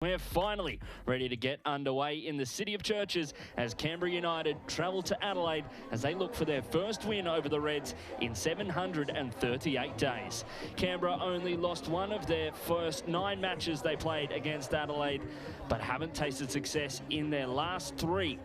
We're finally ready to get underway in the City of Churches as Canberra United travel to Adelaide as they look for their first win over the Reds in 738 days. Canberra only lost one of their first 9 matches they played against Adelaide, but haven't tasted success in their last 3.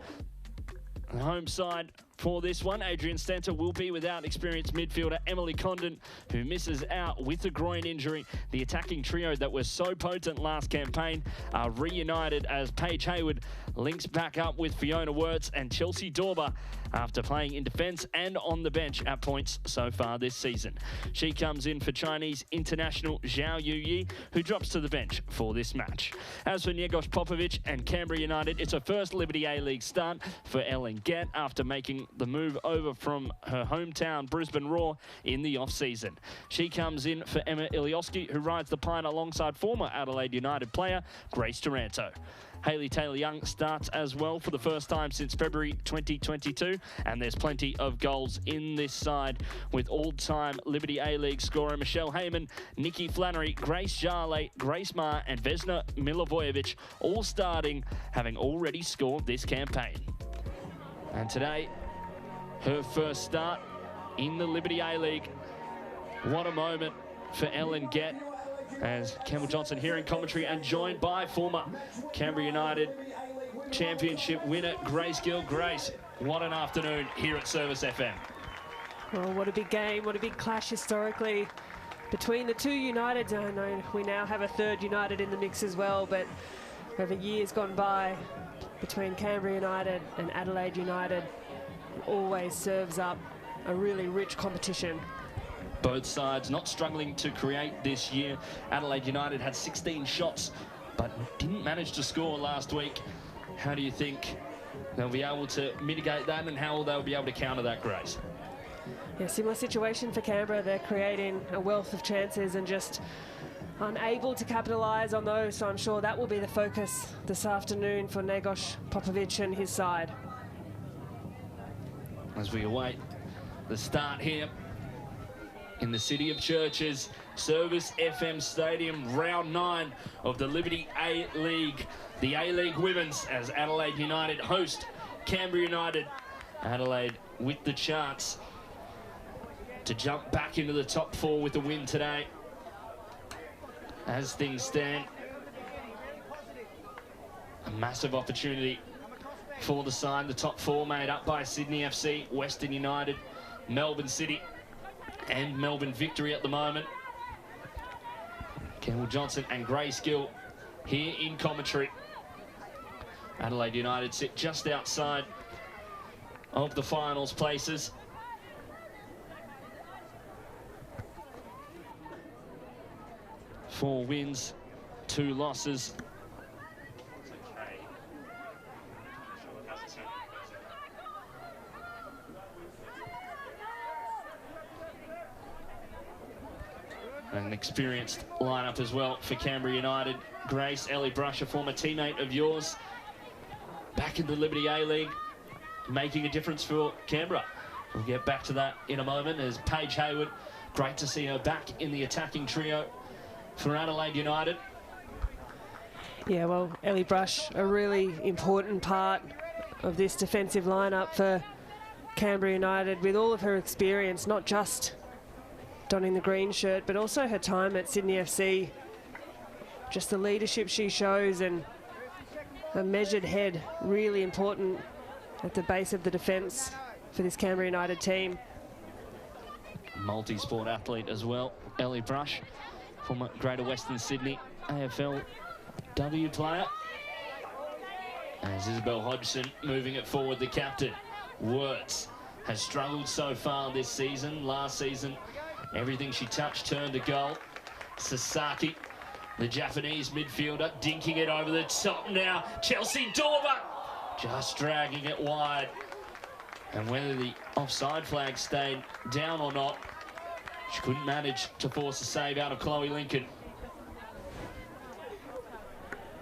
The home side for this one, Adrian Stenter, will be without experienced midfielder Emily Condon, who misses out with a groin injury. The attacking trio that was so potent last campaign are reunited as Paige Hayward links back up with Fiona Wirtz and Chelsea Dorber after playing in defence and on the bench at points so far this season. She comes in for Chinese international Zhao Yuyi, who drops to the bench for this match. As for Negos Popovic and Canberra United, it's her first Liberty A-League start for Ellen Gett after making the move over from her hometown Brisbane Roar in the off-season. She comes in for Emma Ilioski, who rides the pine alongside former Adelaide United player Grace Taranto. Hayley Taylor-Young starts as well for the first time since February 2022, and there's plenty of goals in this side with all-time Liberty A-League scorer Michelle Heyman, Nikki Flannery, Grace Jarley, Grace Marr and Vesna Milivojevic all starting, having already scored this campaign. And today, her first start in the Liberty A-League. What a moment for Ellen Gett, as Campbell Johnson here in commentary and joined by former Canberra United championship winner Grace Gill. Grace, what an afternoon here at Service FM. Well, what a big game, what a big clash historically between the two Uniteds. I know we now have a third United in the mix as well, but over years gone by between Canberra United and Adelaide United, it always serves up a really rich competition. Both sides not struggling to create this year. Adelaide United had 16 shots, but didn't manage to score last week. How do you think they'll be able to mitigate that, and how will they be able to counter that, Grace? Yeah, similar situation for Canberra. They're creating a wealth of chances and just unable to capitalise on those, so I'm sure that will be the focus this afternoon for Negos Popovic and his side. As we await the start here in the City of Churches, Service FM Stadium, round 9 of the Liberty A-League. The A-League Women's as Adelaide United host Canberra United. Adelaide with the chance to jump back into the top 4 with a win today. As things stand, a massive opportunity for the side. The top 4 made up by Sydney FC, Western United, Melbourne City and Melbourne Victory at the moment. Campbell Johnson and Grace Gill here in commentary. Adelaide United sit just outside of the finals places. Four wins, 2 losses. An experienced lineup as well for Canberra United. Grace, Ellie Brush, a former teammate of yours, back in the Liberty A-League, making a difference for Canberra. We'll get back to that in a moment as Paige Hayward, great to see her back in the attacking trio for Adelaide United. Yeah, well, Ellie Brush, a really important part of this defensive lineup for Canberra United, with all of her experience, not just donning the green shirt, but also her time at Sydney FC. Just the leadership she shows and a measured head, really important at the base of the defence for this Canberra United team. Multi-sport athlete as well, Ellie Brush, former Greater Western Sydney AFLW player. As Isabel Hodgson moving it forward, the captain. Wirtz has struggled so far this season. Last season, everything she touched turned to goal. Sasaki, the Japanese midfielder, dinking it over the top now. Chelsea Dorber just dragging it wide. And whether the offside flag stayed down or not, she couldn't manage to force a save out of Chloe Lincoln.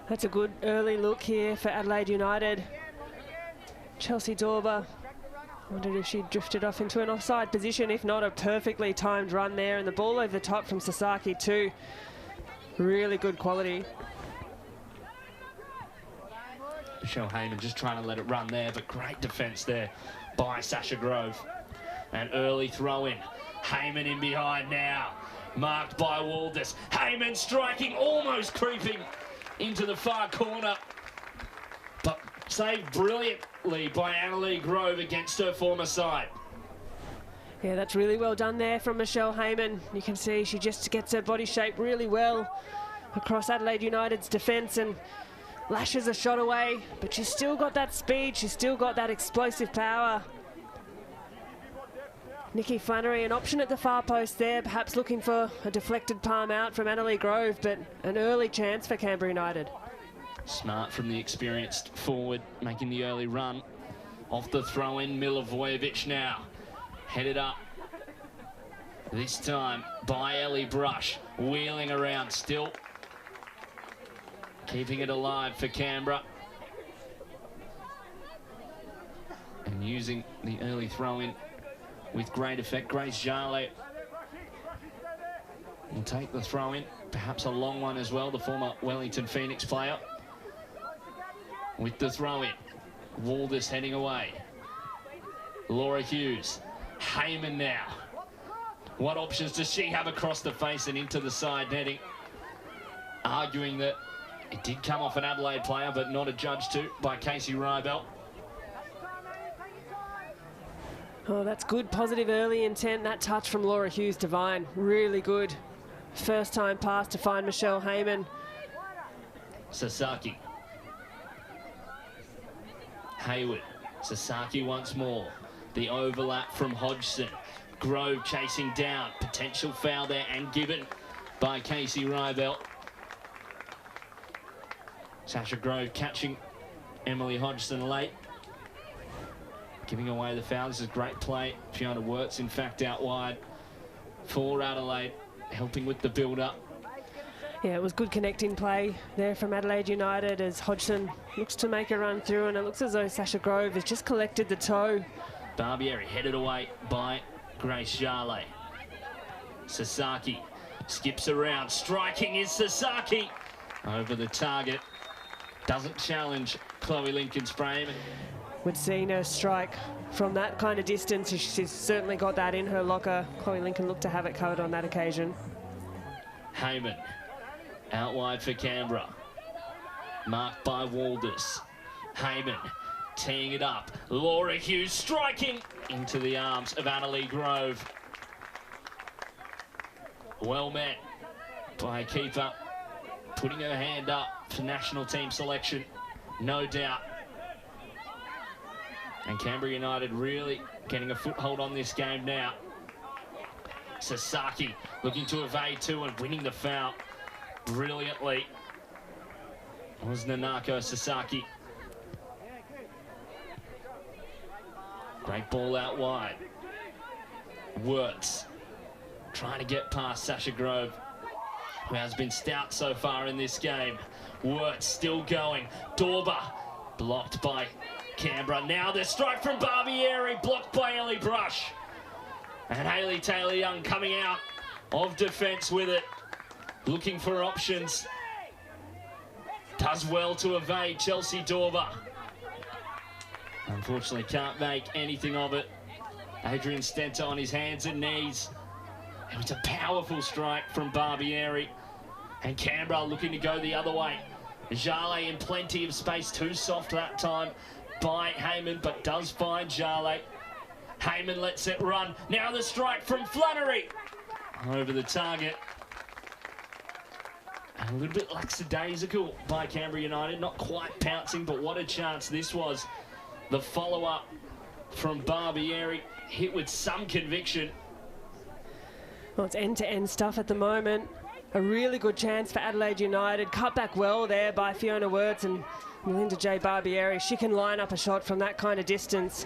That's a good early look here for Adelaide United. Chelsea Dorber, wondered if she drifted off into an offside position. If not, a perfectly timed run there, and the ball over the top from Sasaki too. Really good quality. Michelle Heyman just trying to let it run there, but great defence there by Sasha Grove. An early throw in. Heyman in behind now. Marked by Waldis. Heyman striking, almost creeping into the far corner. But saved brilliantly by Adelaide Grove against her former side. Yeah, that's really well done there from Michelle Heyman. You can see she just gets her body shape really well across Adelaide United's defence and lashes a shot away, but she's still got that speed, she's still got that explosive power. Nikki Flannery, an option at the far post there, perhaps looking for a deflected palm out from Adelaide Grove, but an early chance for Canberra United. Smart from the experienced forward, making the early run. Off the throw-in, Milivojevic now. Headed up. This time by Ellie Brush, wheeling around still. Keeping it alive for Canberra. And using the early throw-in with great effect. Grace Jarley will take the throw-in, perhaps a long one as well, the former Wellington Phoenix player. With the throw-in, Waldis heading away. Laura Hughes, Heyman now. What options does she have across the face and into the side netting? Arguing that it did come off an Adelaide player, but not adjudged to by Casey Rybell. Oh, that's good, positive early intent. That touch from Laura Hughes Devine, really good. First time pass to find Michelle Heyman. Sasaki. Hayward. Sasaki once more. The overlap from Hodgson. Grove chasing down. Potential foul there and given by Casey Rybell. Sasha Grove catching Emily Hodgson late. Giving away the foul. This is great play. Fiona Wirtz, in fact, out wide for Adelaide, helping with the build-up. Yeah, it was good connecting play there from Adelaide United as Hodgson looks to make a run through, and it looks as though Sasha Grove has just collected the toe. Barbieri headed away by Grace Jarley. Sasaki skips around. Striking is Sasaki over the target. Doesn't challenge Chloe Lincoln's frame. We'd seen her strike from that kind of distance. She's certainly got that in her locker. Chloe Lincoln looked to have it covered on that occasion. Heyman out wide for Canberra. Marked by Waldis. Heyman teeing it up. Laura Hughes striking into the arms of Adelaide Grove. Well met by a keeper. Putting her hand up for national team selection. No doubt. And Canberra United really getting a foothold on this game now. Sasaki looking to evade too and winning the foul brilliantly. It was Nanako Sasaki. Great ball out wide. Wirtz trying to get past Sasha Grove, who has been stout so far in this game. Wirtz still going. Dorber blocked by Canberra. Now the strike from Barbieri, blocked by Ellie Brush. And Hayley Taylor-Young coming out of defence with it, looking for options. Does well to evade Chelsea Dorber. Unfortunately can't make anything of it. Adrian Stenter on his hands and knees. It was a powerful strike from Barbieri. And Canberra looking to go the other way. Jarley in plenty of space, too soft that time by Heyman, but does find Jarley. Heyman lets it run. Now the strike from Flannery over the target. And a little bit lackadaisical by Canberra United, not quite pouncing, but what a chance this was. The follow-up from Barbieri, hit with some conviction. Well, it's end-to-end stuff at the moment. A really good chance for Adelaide United. Cut back well there by Fiona Wirtz and Melinda J. Barbieri. She can line up a shot from that kind of distance,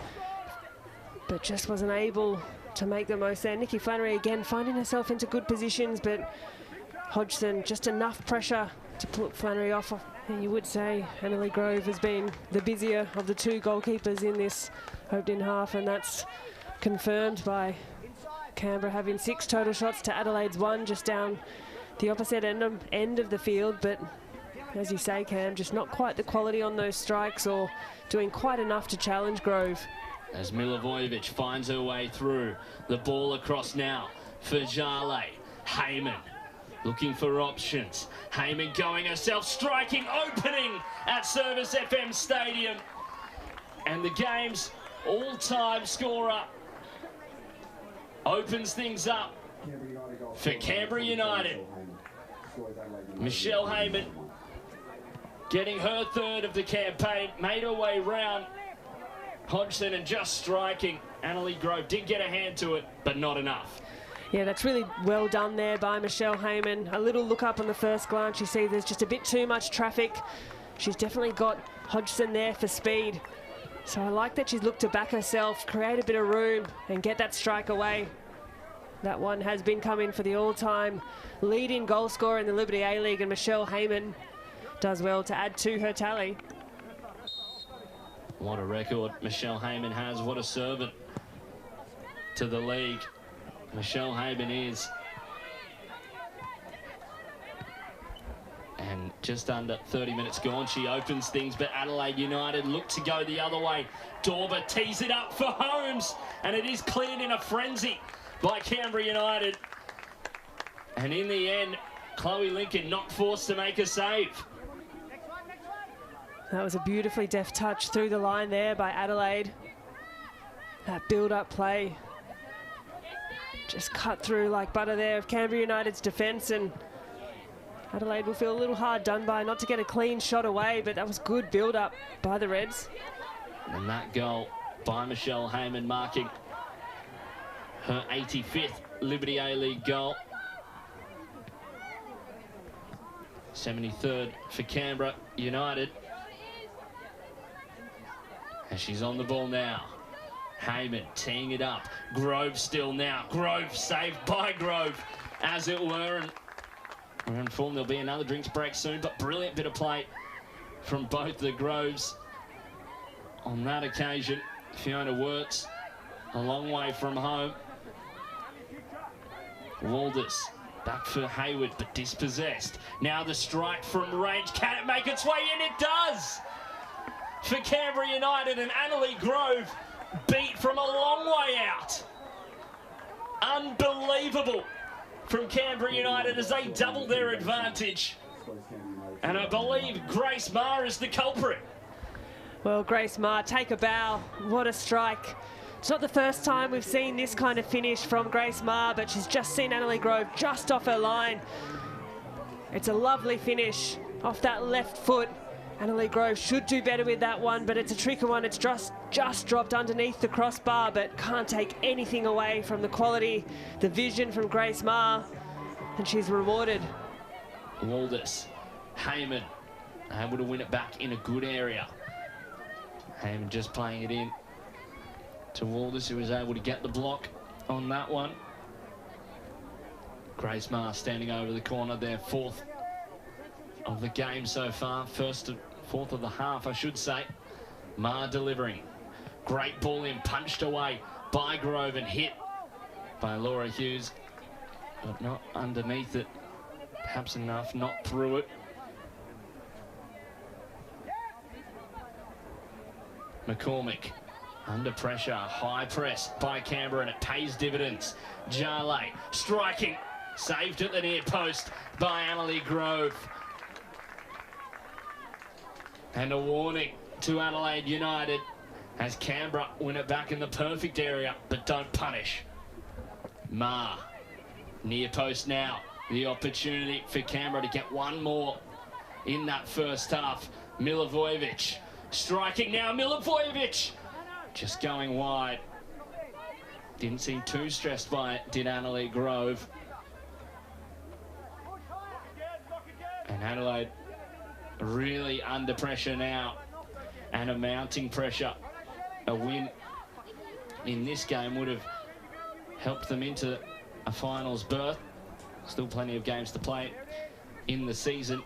but just wasn't able to make the most there. Nikki Flannery again finding herself into good positions, but Hodgson just enough pressure to put Flannery off. And you would say Emily Grove has been the busier of the two goalkeepers in this opening half, and that's confirmed by Canberra having 6 total shots to Adelaide's 1, just down the opposite end of the field. But as you say, Cam, just not quite the quality on those strikes or doing quite enough to challenge Grove. As Milivojevic finds her way through. The ball across now for Jale. Heyman looking for options. Heyman going herself, striking, opening at Service FM Stadium. And the game's all-time scorer opens things up for Canberra United. Michelle Heyman getting her third of the campaign, made her way round Hodgson and just striking. Adelaide Grove did get a hand to it, but not enough. Yeah, that's really well done there by Michelle Heyman. A little look up on the first glance, you see there's just a bit too much traffic. She's definitely got Hodgson there for speed. So I like that she's looked to back herself, create a bit of room and get that strike away. That one has been coming for the all-time leading goal scorer in the Liberty A-League, and Michelle Heyman does well to add to her tally. What a record Michelle Heyman has. What a servant to the league Michelle Heyman is. And just under 30 minutes gone, she opens things, but Adelaide United look to go the other way. Dorber tees it up for Holmes, and it is cleared in a frenzy by Canberra United. And in the end, Chloe Lincoln not forced to make a save. That was a beautifully deft touch through the line there by Adelaide. That build-up play just cut through like butter there of Canberra United's defence, and Adelaide will feel a little hard done by not to get a clean shot away, but that was good build-up by the Reds. And that goal by Michelle Heyman marking her 85th Liberty A-League goal. 73rd for Canberra United. And she's on the ball now. Heyman teeing it up. Grove still now. Grove saved by Grove, as it were. And we're informed there'll be another drinks break soon, but brilliant bit of play from both the Groves on that occasion. Fiona Wirtz a long way from home. Walders back for Hayward, but dispossessed. Now the strike from range. Can it make its way in? It does! For Canberra United, and Adelaide Grove beat from a long way out. Unbelievable from Canberra United as they double their advantage. And I believe Grace Maher is the culprit. Well, Grace Maher, take a bow. What a strike. It's not the first time we've seen this kind of finish from Grace Maher, but she's just seen Adelaide Grove just off her line. It's a lovely finish off that left foot. Adelaide Grove should do better with that one, but it's a tricky one. It's just dropped underneath the crossbar, but can't take anything away from the quality, the vision from Grace Maher, and she's rewarded. Walders, Heyman, able to win it back in a good area. Heyman just playing it in to Walders, who was able to get the block on that one. Grace Maher standing over the corner there, fourth of the game so far, fourth of the half, I should say. Maher delivering. Great ball in, punched away by Grove and hit by Laura Hughes, but not underneath it. Perhaps enough, not through it. McCormick under pressure, high press by Canberra, and it pays dividends. Jale striking, saved at the near post by Adelaide Grove. And a warning to Adelaide United as Canberra win it back in the perfect area, but don't punish. Maher, near post now. The opportunity for Canberra to get one more in that first half. Milivojevic striking now. Milivojevic just going wide. Didn't seem too stressed by it, did Adelaide Grove. And Adelaide really under pressure now, and a mounting pressure. A win in this game would have helped them into a finals berth. Still plenty of games to play in the season,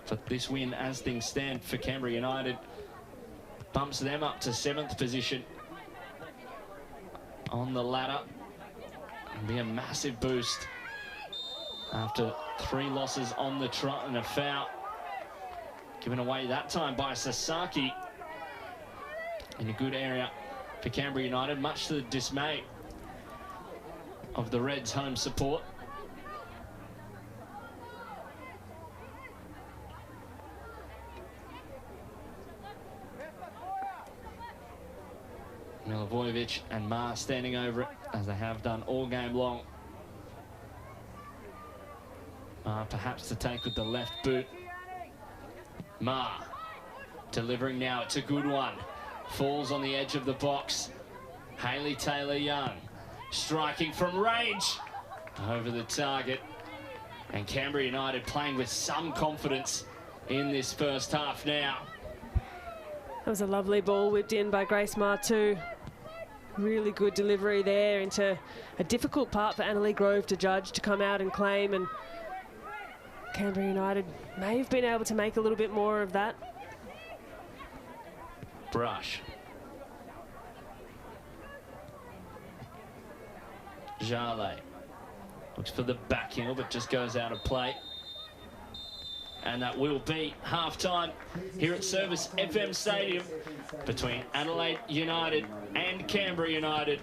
but this win, as things stand for Canberra United, bumps them up to 7th position on the ladder. It'll be a massive boost after 3 losses on the trot and a foul Given away that time by Sasaki. In a good area for Canberra United, much to the dismay of the Reds' home support. Milivojevic and Ma standing over it, as they have done all game long. Ma perhaps to take with the left boot. Ma delivering now, it's a good one. Falls on the edge of the box. Hayley Taylor-Young striking from range over the target. And Canberra United playing with some confidence in this first half now. That was a lovely ball whipped in by Grace Ma too. Really good delivery there into a difficult part for Annalie Grove to judge, to come out and claim, and Canberra United may have been able to make a little bit more of that. Brush. Jarlet looks for the back heel, but just goes out of play. And that will be half-time here at Service FM Stadium between Adelaide United and Canberra United,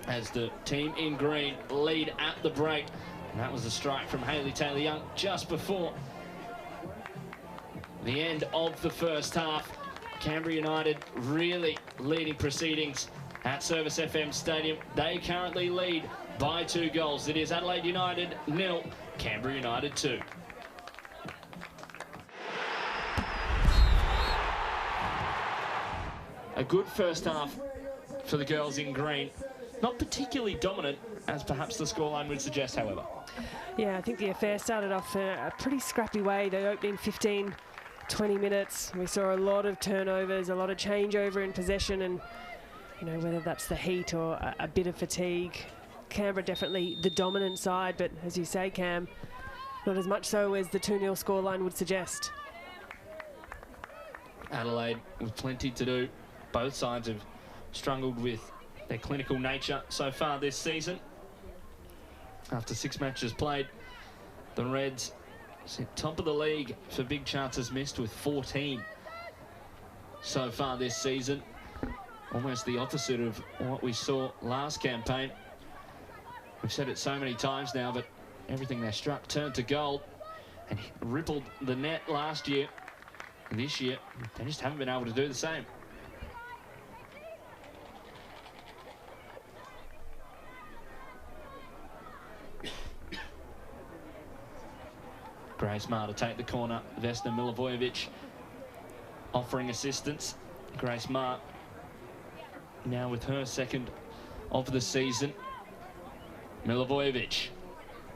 as the team in green lead at the break. And that was a strike from Hayley Taylor-Young just before the end of the first half. Canberra United really leading proceedings at Service FM Stadium. They currently lead by 2 goals. It is Adelaide United 0, Canberra United 2. A good first half for the girls in green. Not particularly dominant, as perhaps the scoreline would suggest, however. Yeah, I think the affair started off in a pretty scrappy way. The opening 15, 20 minutes, we saw a lot of turnovers, a lot of changeover in possession, and, you know, whether that's the heat or a bit of fatigue. Canberra definitely the dominant side, but as you say, Cam, not as much so as the 2-0 scoreline would suggest. Adelaide with plenty to do. Both sides have struggled with their clinical nature so far this season. After 6 matches played, the Reds sit top of the league for big chances missed with 14 so far this season. Almost the opposite of what we saw last campaign. We've said it so many times now, but everything they struck turned to gold and rippled the net last year. And this year, they just haven't been able to do the same. Grace Ma to take the corner. Vesna Milivojevic offering assistance. Grace Ma now with her second of the season. Milivojevic,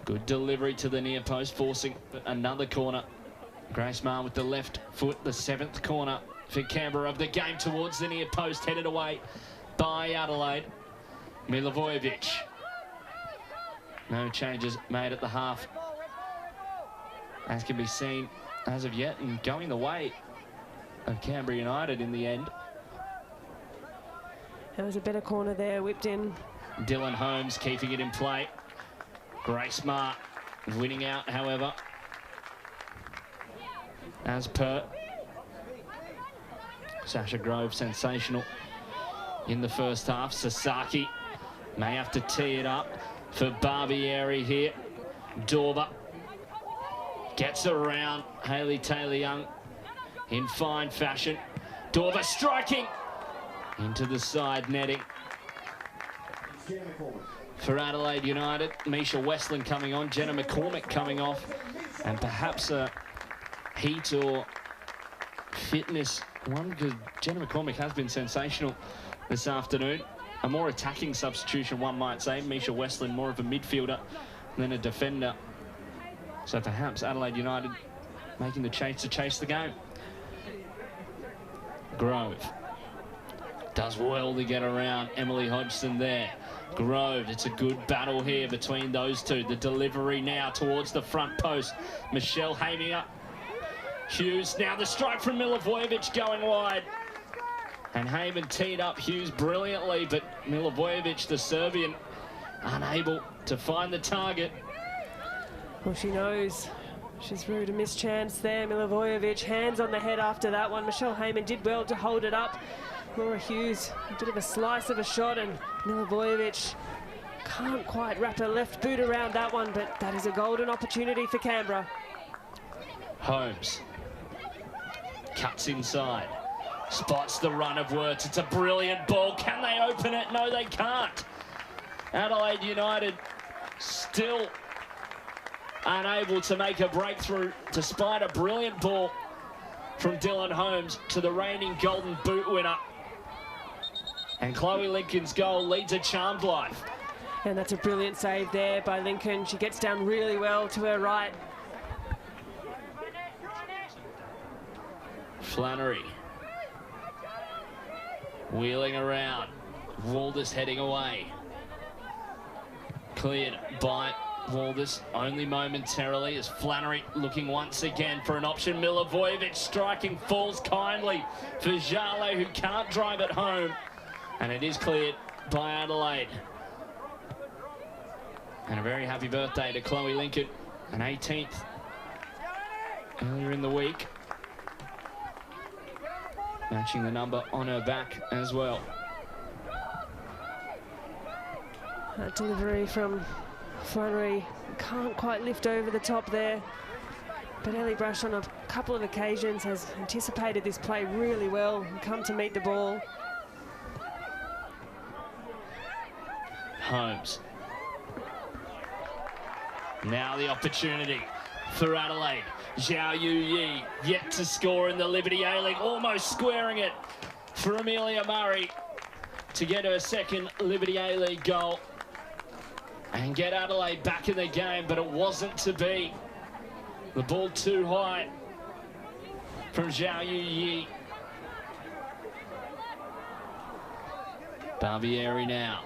good delivery to the near post, forcing another corner. Grace Ma with the left foot, the 7th corner for Canberra of the game towards the near post, headed away by Adelaide. Milivojevic. No changes made at the half, as can be seen as of yet, and going the way of Canberra United in the end. There was a better corner there, whipped in. Dylan Holmes keeping it in play. Grace Ma winning out, however, as per. Sasha Grove sensational in the first half. Sasaki may have to tee it up for Barbieri here. Dorber gets around Hayley Taylor-Young in fine fashion. Dorber striking into the side netting for Adelaide United. Misha Westland coming on, Jenna McCormick coming off, and perhaps a heat or fitness one, because Jenna McCormick has been sensational this afternoon. A more attacking substitution, one might say. Misha Westland more of a midfielder than a defender. So perhaps Adelaide United making the chase to chase the game. Grove does well to get around Emily Hodgson there. Grove, it's a good battle here between those two. The delivery now towards the front post. Michelle Hamier. Hughes, now the strike from Milivojevic going wide. And Heyman teed up Hughes brilliantly, but Milivojevic, the Serbian, unable to find the target. Well, she knows She's rude a mischance there. Milivojevic, hands on the head after that one. Michelle Heyman did well to hold it up. Laura Hughes, a bit of a slice of a shot, and Milivojevic can't quite wrap her left boot around that one, but that is a golden opportunity for Canberra. Holmes cuts inside, spots the run of Wirtz. It's a brilliant ball. Can they open it? No, they can't. Adelaide United still unable to make a breakthrough despite a brilliant ball from Dylan Holmes to the reigning Golden Boot winner. And Chloe Lincoln's goal leads a charmed life. And that's a brilliant save there by Lincoln. She gets down really well to her right. Flannery wheeling around. Walders heading away. Cleared by Walders only momentarily as Flannery looking once again for an option. Milivojevic striking, falls kindly for Jale, who can't drive it home. And it is cleared by Adelaide. And a very happy birthday to Chloe Lincoln, an 18th earlier in the week. Matching the number on her back as well. That delivery from Flannery can't quite lift over the top there. But Ellie Brush on a couple of occasions has anticipated this play really well and come to meet the ball. Holmes. Now the opportunity for Adelaide. Zhao Yu Yi yet to score in the Liberty A-League, almost squaring it for Amelia Murray to get her second Liberty A-League goal and get Adelaide back in the game, but it wasn't to be. The ball too high from Zhao Yu Yi. Barbieri now.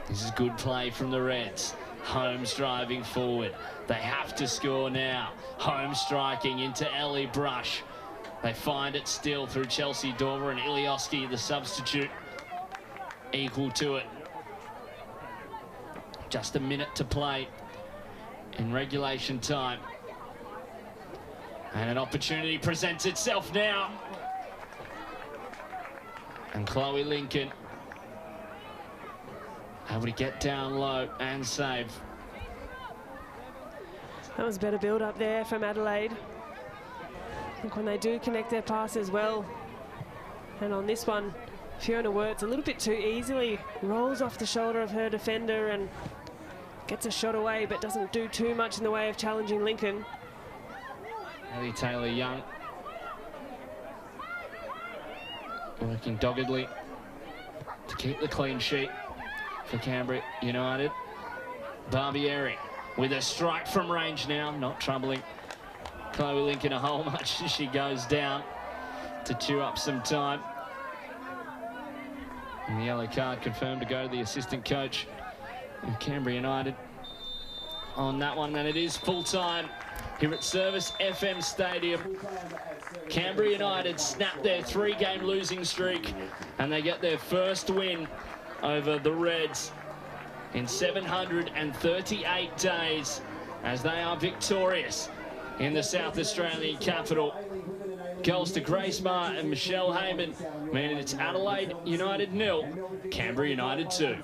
This is good play from the Reds. Holmes driving forward. They have to score now. Holmes striking into Ellie Brush. They find it still through Chelsea Dormer and Ilioski, the substitute, equal to it. Just a minute to play in regulation time. And an opportunity presents itself now. And Chloe Lincoln able to get down low and save. That was better build up there from Adelaide. I think when they do connect their passes well. And on this one, Fiona Wirtz a little bit too easily rolls off the shoulder of her defender and gets a shot away, but doesn't do too much in the way of challenging Lincoln. Ellie Taylor-Young working doggedly to keep the clean sheet for Canberra United. Barbieri with a strike from range now, not troubling Chloe Lincoln a whole much as she goes down to chew up some time. And the yellow card confirmed to go to the assistant coach of Canberra United on that one, and it is full time here at Service FM Stadium. Canberra United snap their 3-game losing streak and they get their first win over the Reds in 738 days as they are victorious in the South Australian capital. Goals to Grace Marr and Michelle Heyman, meaning it's Adelaide United 0, Canberra United 2.